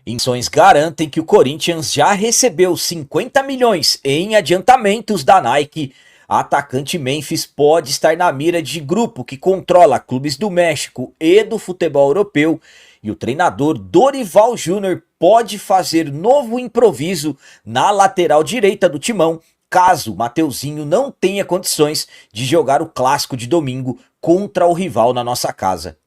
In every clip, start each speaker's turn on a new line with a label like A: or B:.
A: Informações garantem que o Corinthians já recebeu 50 milhões em adiantamentos da Nike. Atacante Memphis pode estar na mira de grupo que controla clubes do México e do futebol europeu. E o treinador Dorival Júnior pode fazer novo improviso na lateral direita do timão, caso Mateuzinho não tenha condições de jogar o clássico de domingo contra o rival na nossa casa.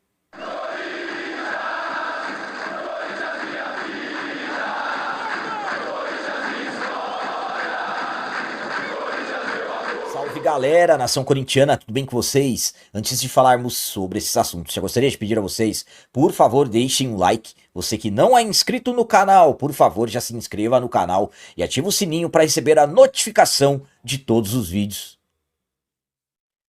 A: Salve galera, nação corintiana, tudo bem com vocês? Antes de falarmos sobre esses assuntos, já gostaria de pedir a vocês, por favor, deixem um like. Você que não é inscrito no canal, por favor, já se inscreva no canal e ative o sininho para receber a notificação de todos os vídeos.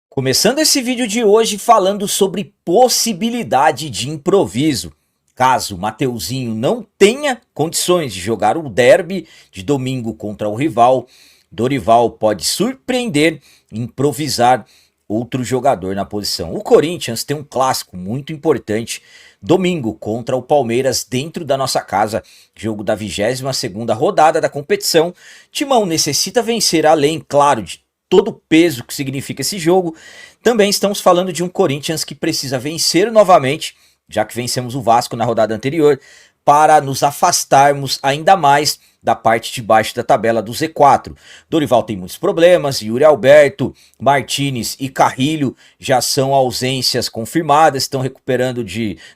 A: Começando esse vídeo de hoje falando sobre possibilidade de improviso. Caso Mateuzinho não tenha condições de jogar o derby de domingo contra o rival, Dorival pode surpreender e improvisar outro jogador na posição. O Corinthians tem um clássico muito importante domingo contra o Palmeiras dentro da nossa casa, jogo da 22ª rodada da competição. Timão necessita vencer, além, claro, de todo o peso que significa esse jogo. Também estamos falando de um Corinthians que precisa vencer novamente, já que vencemos o Vasco na rodada anterior, para nos afastarmos ainda mais da parte de baixo da tabela do Z4. Dorival tem muitos problemas, Yuri Alberto, Martinez e Carrilho já são ausências confirmadas, estão recuperando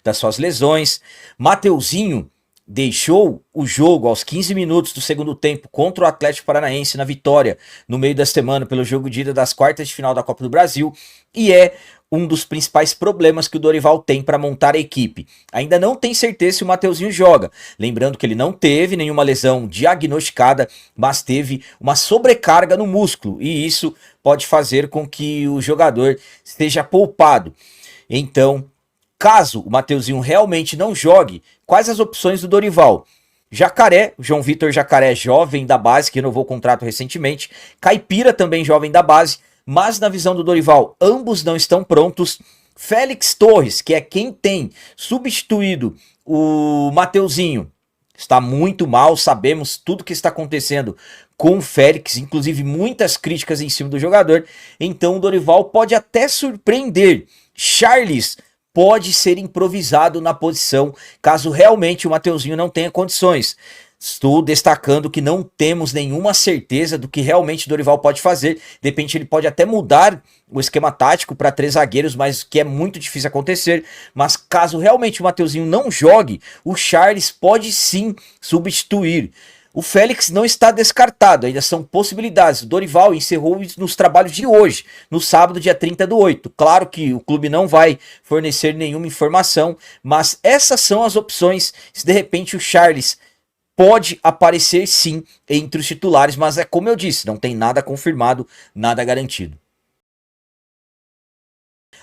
A: das suas lesões. Mateuzinho deixou o jogo aos 15 minutos do segundo tempo contra o Atlético Paranaense na vitória no meio da semana pelo jogo de ida das quartas de final da Copa do Brasil e é um dos principais problemas que o Dorival tem para montar a equipe. Ainda não tem certeza se o Mateuzinho joga. Lembrando que ele não teve nenhuma lesão diagnosticada, mas teve uma sobrecarga no músculo. E isso pode fazer com que o jogador esteja poupado. Então, caso o Mateuzinho realmente não jogue, quais as opções do Dorival? Jacaré, João Vitor Jacaré, jovem da base, que renovou o contrato recentemente. Caipira, também jovem da base. Mas na visão do Dorival, ambos não estão prontos. Félix Torres, que é quem tem substituído o Mateuzinho, está muito mal, sabemos tudo que está acontecendo com o Félix, inclusive muitas críticas em cima do jogador. Então o Dorival pode até surpreender. Charles pode ser improvisado na posição, caso realmente o Mateuzinho não tenha condições. Estou destacando que não temos nenhuma certeza do que realmente Dorival pode fazer. De repente ele pode até mudar o esquema tático para 3 zagueiros, mas que é muito difícil acontecer. Mas caso realmente o Mateuzinho não jogue, o Charles pode sim substituir. O Félix não está descartado, ainda são possibilidades. O Dorival encerrou nos trabalhos de hoje, no sábado, dia 30/8. Claro que o clube não vai fornecer nenhuma informação, mas essas são as opções. Se de repente o Charles pode aparecer sim entre os titulares, mas é como eu disse, não tem nada confirmado, nada garantido.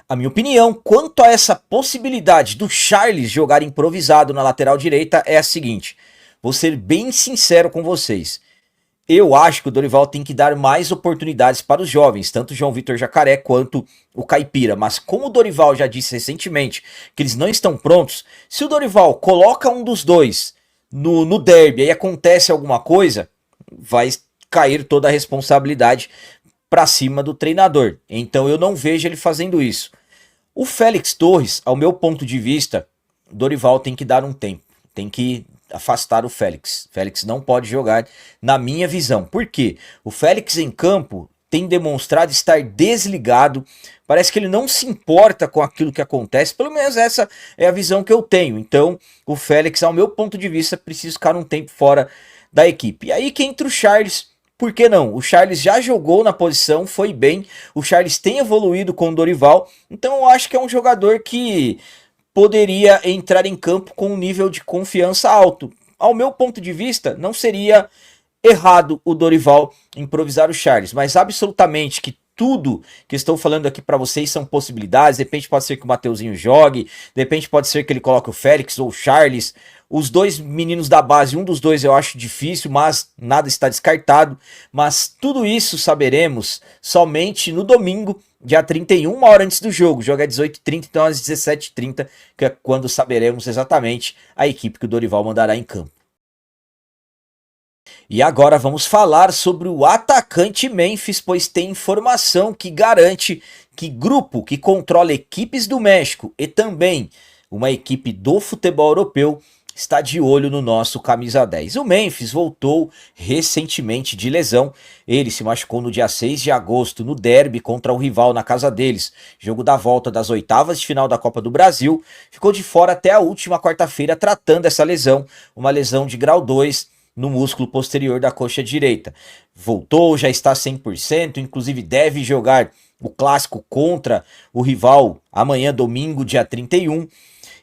A: A minha opinião quanto a essa possibilidade do Charles jogar improvisado na lateral direita é a seguinte, vou ser bem sincero com vocês. Eu acho que o Dorival tem que dar mais oportunidades para os jovens, tanto o João Vitor Jacaré quanto o Caipira. Mas como o Dorival já disse recentemente que eles não estão prontos, se o Dorival coloca um dos dois no derby e acontece alguma coisa, vai cair toda a responsabilidade para cima do treinador. Então eu não vejo ele fazendo isso. O Félix Torres, ao meu ponto de vista, Dorival tem que dar um tempo. Tem que afastar o Félix. Félix não pode jogar na minha visão. Por quê? O Félix em campo tem demonstrado estar desligado. Parece que ele não se importa com aquilo que acontece. Pelo menos essa é a visão que eu tenho. Então, o Félix, ao meu ponto de vista, precisa ficar um tempo fora da equipe. E aí que entra o Charles. Por que não? O Charles já jogou na posição, foi bem. O Charles tem evoluído com o Dorival. Então, eu acho que é um jogador que poderia entrar em campo com um nível de confiança alto. Ao meu ponto de vista, não seria errado o Dorival improvisar o Charles, mas absolutamente que tudo que estou falando aqui para vocês são possibilidades. De repente pode ser que o Mateuzinho jogue, de repente pode ser que ele coloque o Félix ou o Charles. Os dois meninos da base, um dos dois eu acho difícil, mas nada está descartado. Mas tudo isso saberemos somente no domingo, dia 31, uma hora antes do jogo. O jogo é 18h30, então às 17h30, que é quando saberemos exatamente a equipe que o Dorival mandará em campo. E agora vamos falar sobre o atacante Memphis, pois tem informação que garante que grupo que controla equipes do México e também uma equipe do futebol europeu está de olho no nosso camisa 10. O Memphis voltou recentemente de lesão. Ele se machucou no dia 6 de agosto no derby contra o rival na casa deles, jogo da volta das oitavas de final da Copa do Brasil. Ficou de fora até a última quarta-feira tratando essa lesão, uma lesão de grau 2 no músculo posterior da coxa direita. Voltou, já está 100%, inclusive deve jogar o clássico contra o rival amanhã, domingo, dia 31.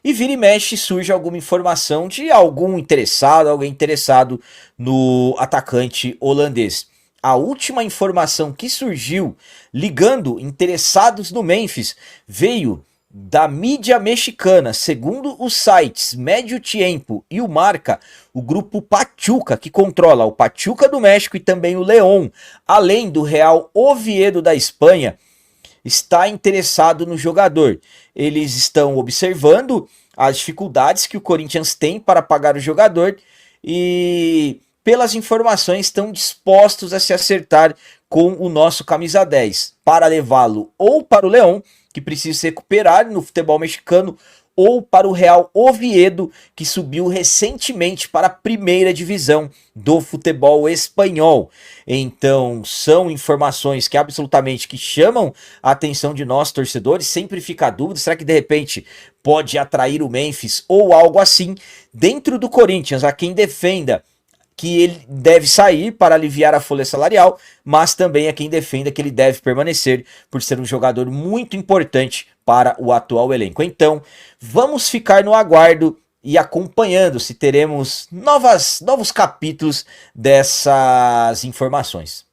A: E vira e mexe surge alguma informação de alguém interessado no atacante holandês. A última informação que surgiu ligando interessados no Memphis veio da mídia mexicana. Segundo os sites Medio Tiempo e o Marca, o grupo Pachuca, que controla o Pachuca do México e também o León, além do Real Oviedo da Espanha, está interessado no jogador. Eles estão observando as dificuldades que o Corinthians tem para pagar o jogador e, pelas informações, estão dispostos a se acertar com o nosso camisa 10 para levá-lo ou para o León, que precisa se recuperar no futebol mexicano, ou para o Real Oviedo, que subiu recentemente para a primeira divisão do futebol espanhol. Então, são informações que absolutamente que chamam a atenção de nós torcedores. Sempre fica a dúvida, será que de repente pode atrair o Memphis ou algo assim? Dentro do Corinthians, há quem defenda que ele deve sair para aliviar a folha salarial, mas também há quem defenda que ele deve permanecer por ser um jogador muito importante para o atual elenco. Então, vamos ficar no aguardo e acompanhando se teremos novos capítulos dessas informações.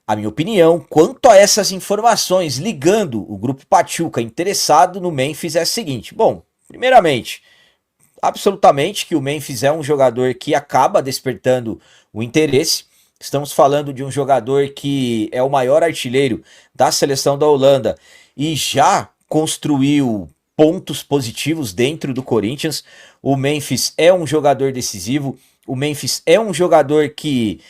A: A minha opinião quanto a essas informações ligando o grupo Pachuca interessado no Memphis é a seguinte. Bom, primeiramente, absolutamente que o Memphis é um jogador que acaba despertando o interesse. Estamos falando de um jogador que é o maior artilheiro da seleção da Holanda e já construiu pontos positivos dentro do Corinthians. O Memphis é um jogador decisivo, o Memphis é um jogador que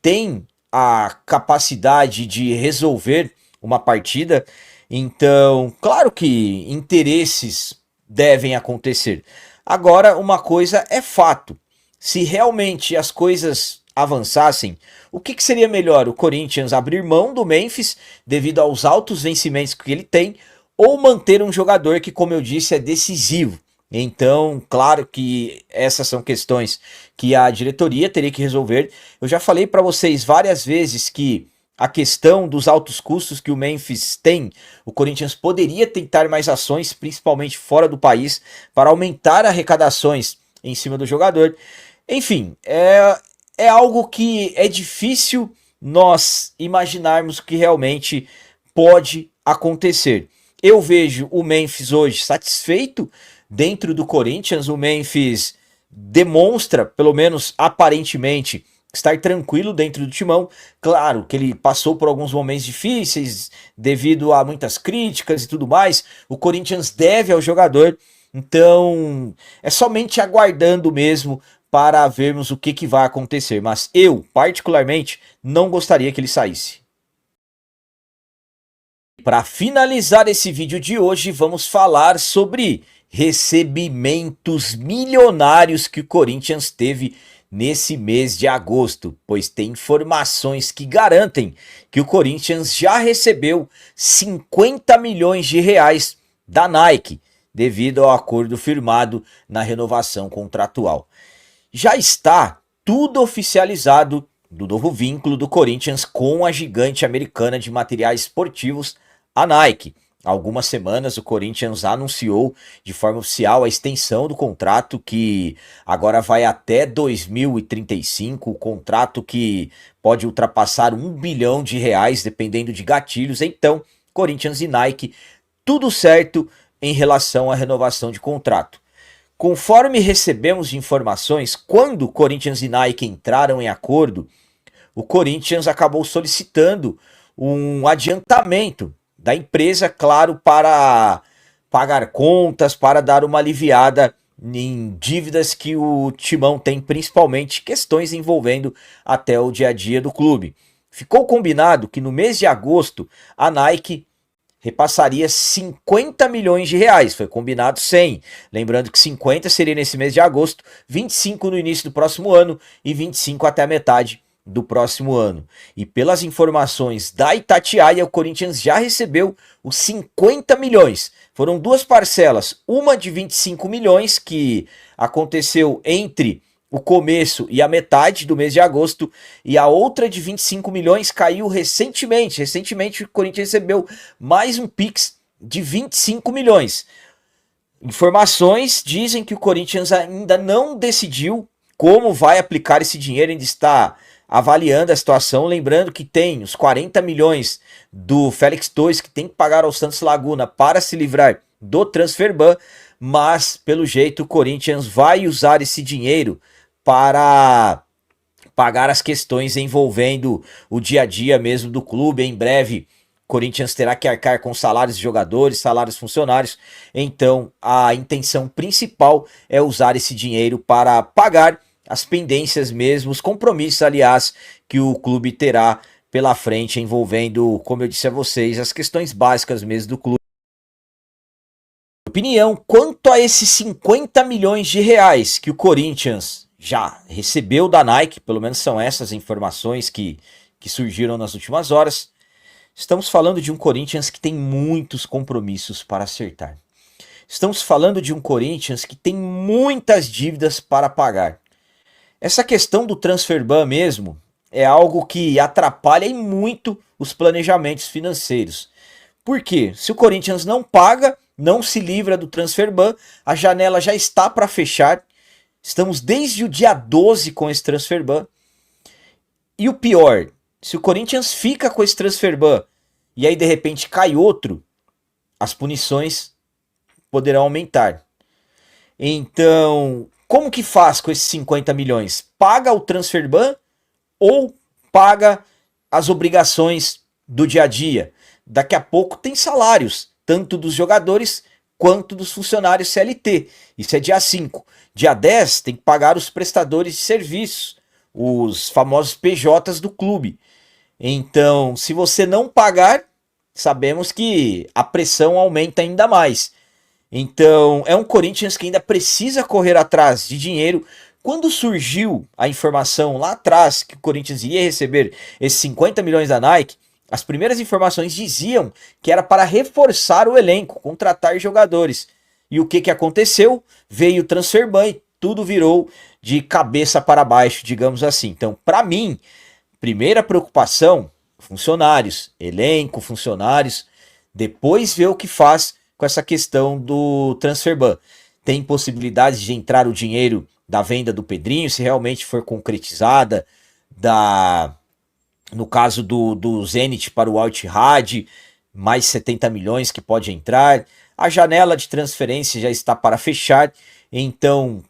A: tem a capacidade de resolver uma partida. Então, claro que interesses devem acontecer. Agora, uma coisa é fato, se realmente as coisas avançassem, o que seria melhor? O Corinthians abrir mão do Memphis devido aos altos vencimentos que ele tem, ou manter um jogador que, como eu disse, é decisivo? Então, claro que essas são questões que a diretoria teria que resolver. Eu já falei para vocês várias vezes que a questão dos altos custos que o Memphis tem, o Corinthians poderia tentar mais ações, principalmente fora do país, para aumentar arrecadações em cima do jogador. Enfim, é algo que é difícil nós imaginarmos que realmente pode acontecer. Eu vejo o Memphis hoje satisfeito dentro do Corinthians. O Memphis demonstra, pelo menos aparentemente, estar tranquilo dentro do timão. Claro que ele passou por alguns momentos difíceis devido a muitas críticas e tudo mais. O Corinthians deve ao jogador, então é somente aguardando mesmo para vermos o que vai acontecer. Mas eu, particularmente, não gostaria que ele saísse. Para finalizar esse vídeo de hoje, vamos falar sobre recebimentos milionários que o Corinthians teve nesse mês de agosto, pois tem informações que garantem que o Corinthians já recebeu 50 milhões de reais da Nike, devido ao acordo firmado na renovação contratual. Já está tudo oficializado do novo vínculo do Corinthians com a gigante americana de materiais esportivos, a Nike. Há algumas semanas o Corinthians anunciou de forma oficial a extensão do contrato, que agora vai até 2035, o contrato que pode ultrapassar R$ 1 bilhão dependendo de gatilhos. Então, Corinthians e Nike, tudo certo em relação à renovação de contrato. Conforme recebemos de informações, quando Corinthians e Nike entraram em acordo, o Corinthians acabou solicitando um adiantamento da empresa, claro, para pagar contas, para dar uma aliviada em dívidas que o Timão tem, principalmente questões envolvendo até o dia a dia do clube. Ficou combinado que no mês de agosto a Nike repassaria 50 milhões de reais, foi combinado 100, lembrando que 50 seria nesse mês de agosto, 25 no início do próximo ano e 25 até a metade do próximo ano. E pelas informações da Itatiaia, o Corinthians já recebeu os 50 milhões. Foram duas parcelas, uma de 25 milhões que aconteceu entre o começo e a metade do mês de agosto, e a outra de 25 milhões caiu recentemente. Recentemente o Corinthians recebeu mais um Pix de 25 milhões. Informações dizem que o Corinthians ainda não decidiu como vai aplicar esse dinheiro, ainda está avaliando a situação, lembrando que tem os 40 milhões do Félix Torres que tem que pagar ao Santos Laguna para se livrar do transfer ban, mas pelo jeito o Corinthians vai usar esse dinheiro para pagar as questões envolvendo o dia a dia mesmo do clube. Em breve, Corinthians terá que arcar com salários de jogadores, salários funcionários. Então, a intenção principal é usar esse dinheiro para pagar as pendências mesmo, os compromissos, aliás, que o clube terá pela frente envolvendo, como eu disse a vocês, as questões básicas mesmo do clube. Opinião quanto a esses 50 milhões de reais que o Corinthians já recebeu da Nike, pelo menos são essas informações que surgiram nas últimas horas. Estamos falando de um Corinthians que tem muitos compromissos para acertar. Estamos falando de um Corinthians que tem muitas dívidas para pagar. Essa questão do transfer ban mesmo é algo que atrapalha muito os planejamentos financeiros. Por quê? Se o Corinthians não paga, não se livra do transfer ban, a janela já está para fechar. Estamos desde o dia 12 com esse transfer ban. E o pior, se o Corinthians fica com esse transfer ban e aí de repente cai outro, as punições poderão aumentar. Então, como que faz com esses 50 milhões? Paga o transfer ban ou paga as obrigações do dia a dia? Daqui a pouco tem salários, tanto dos jogadores quanto dos funcionários CLT. Isso é dia 5. Dia 10 tem que pagar os prestadores de serviços, os famosos PJs do clube. Então, se você não pagar, sabemos que a pressão aumenta ainda mais. Então, é um Corinthians que ainda precisa correr atrás de dinheiro. Quando surgiu a informação lá atrás que o Corinthians ia receber esses 50 milhões da Nike, as primeiras informações diziam que era para reforçar o elenco, contratar jogadores. E o que aconteceu? Veio o transfer ban e tudo virou de cabeça para baixo, digamos assim. Então, para mim, primeira preocupação, funcionários, elenco, funcionários, depois ver o que faz com essa questão do transfer ban. Tem possibilidade de entrar o dinheiro da venda do Pedrinho, se realmente for concretizada, no caso do Zenit para o Al Ittihad, mais 70 milhões que pode entrar. A janela de transferência já está para fechar. Então,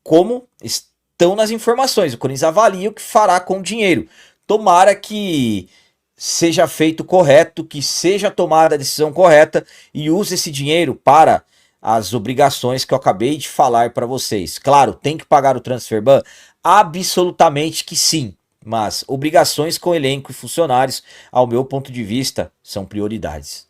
A: como estão nas informações, o Corinthians avalia o que fará com o dinheiro. Tomara que seja feito correto, que seja tomada a decisão correta e use esse dinheiro para as obrigações que eu acabei de falar para vocês. Claro, tem que pagar o transfer ban? Absolutamente que sim. Mas obrigações com elenco e funcionários, ao meu ponto de vista, são prioridades.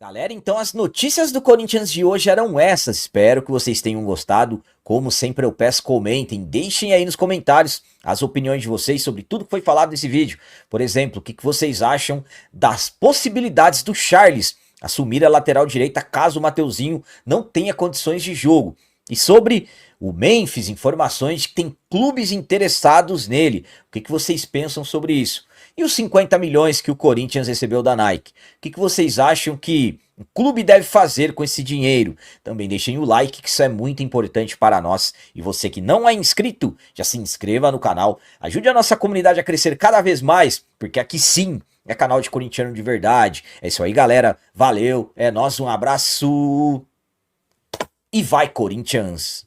A: Galera, então as notícias do Corinthians de hoje eram essas. Espero que vocês tenham gostado. Como sempre eu peço, comentem, deixem aí nos comentários as opiniões de vocês sobre tudo que foi falado nesse vídeo. Por exemplo, o que vocês acham das possibilidades do Charles assumir a lateral direita caso o Mateuzinho não tenha condições de jogo. E sobre o Memphis, informações de que tem clubes interessados nele. O que vocês pensam sobre isso? E os 50 milhões que o Corinthians recebeu da Nike? O que vocês acham que o clube deve fazer com esse dinheiro? Também deixem o like, que isso é muito importante para nós. E você que não é inscrito, já se inscreva no canal. Ajude a nossa comunidade a crescer cada vez mais, porque aqui sim é canal de corintiano de verdade. É isso aí, galera. Valeu, é nóis, um abraço. E vai, Corinthians!